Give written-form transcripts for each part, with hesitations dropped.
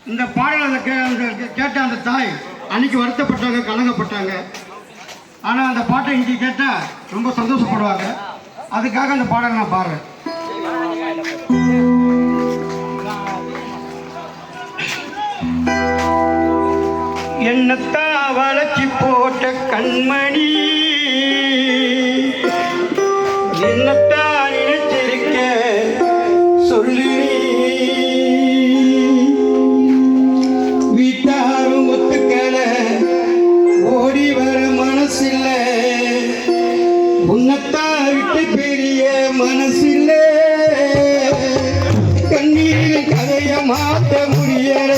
இந்த பாடலை கேட்ட அந்த தாய் அன்னைக்கு வருத்தப்பட்டாங்க, கலங்கப்பட்டாங்க. ஆனால் அந்த பாட்டை இன்னைக்கு கேட்டால் ரொம்ப சந்தோஷப்படுவாங்க. அதுக்காக அந்த பாடலை நான் பாடுறேன். என்னத்தான் வளைச்சி போட்ட கண்மணி, என்னத்தான் நினைச்சிருக்க சொல்லி, வீட்டாரும் ஒத்துக்கல, ஓடி வர மனசில்ல, உன்னத்தான் விட்டு பெரிய மனசில்ல, கண்ணீர் கதைய மாற்ற முடியல,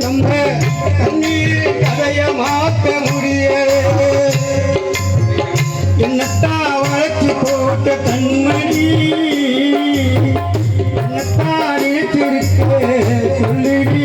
நம்ம கண்ணீர் கதைய மாற்ற முடியல, என்னத்தான் வளைச்சு போட்ட கண்மணி, என்னத்தான் நினைச்சிருக்க சொல்லிடி.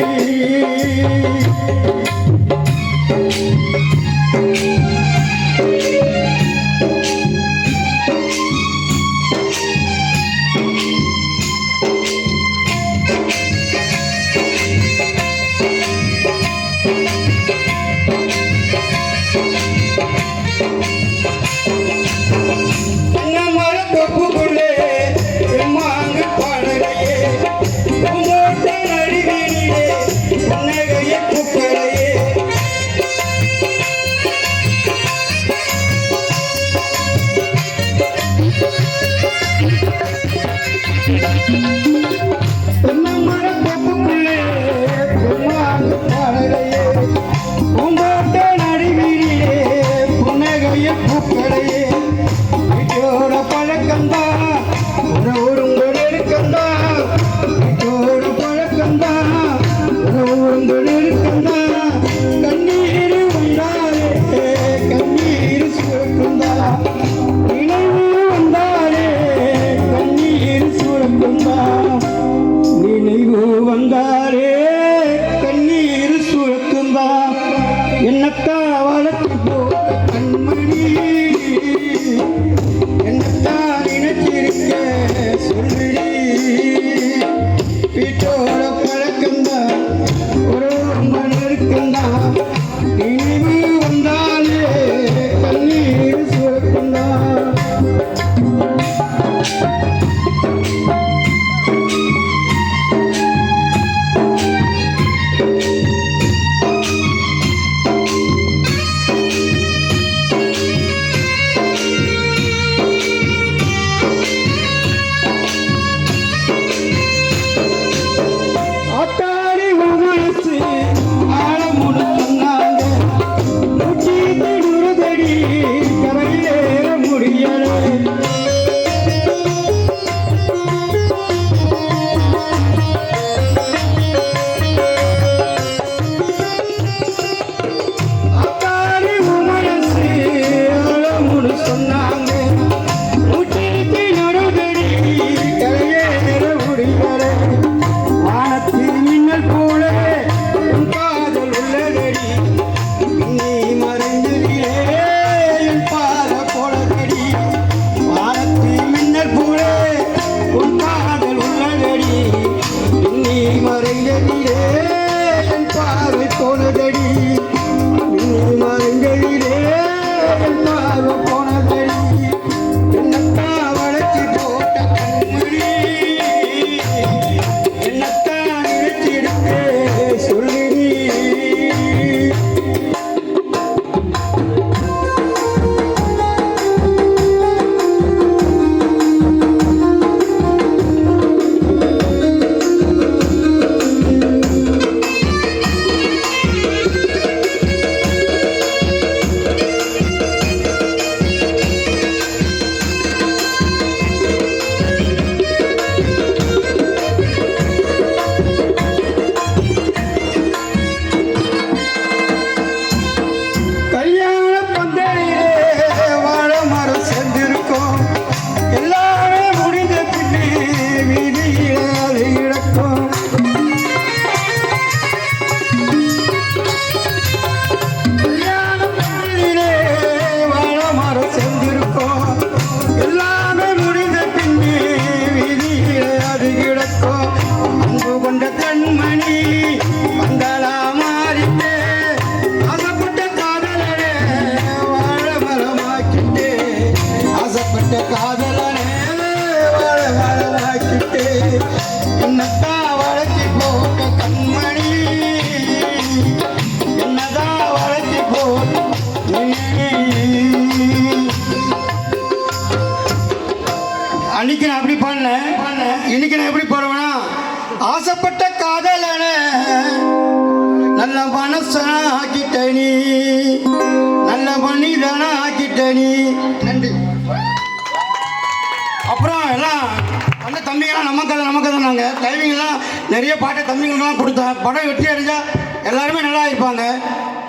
நமக்கு தான் நாங்கள் டைமிங்லாம் நிறைய பாட்டை தம்பிங்களுக்கெல்லாம் கொடுத்தேன். படம் வெற்றி அடைஞ்சால் எல்லாருமே நல்லா இருப்பாங்க.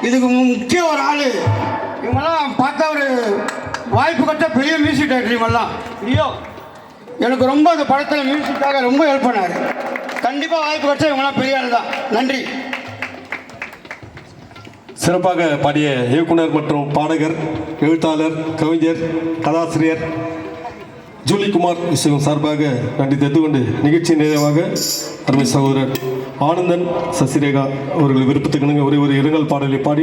இதுக்கு முக்கிய ஒரு ஆள் இவங்கெல்லாம் பார்த்தா ஒரு வாய்ப்பு கட்ட பெரிய மியூசிக் டைரக்டர் இவங்கெல்லாம். ஐயோ எனக்கு ரொம்ப அந்த படத்தில் மியூசிக்காக ரொம்ப ஹெல்ப் பண்ணார். கண்டிப்பாக வாய்ப்பு கட்ட இவங்கெல்லாம் பெரிய ஆள் தான். நன்றி. சிறப்பாக பாடிய இயக்குனர் மற்றும் பாடகர், எழுத்தாளர், கவிஞர், கதாசிரியர் ஜூலிகுமார் இசையும் சார்பாக நன்றி தெரிந்து நிகழ்ச்சி நிறைவாக அருமை சகோதரர் ஆனந்தன் சசிரேகா அவர்கள் விருப்பத்துக்கு ஒரே ஒரு இரங்கல் பாடலை பாடி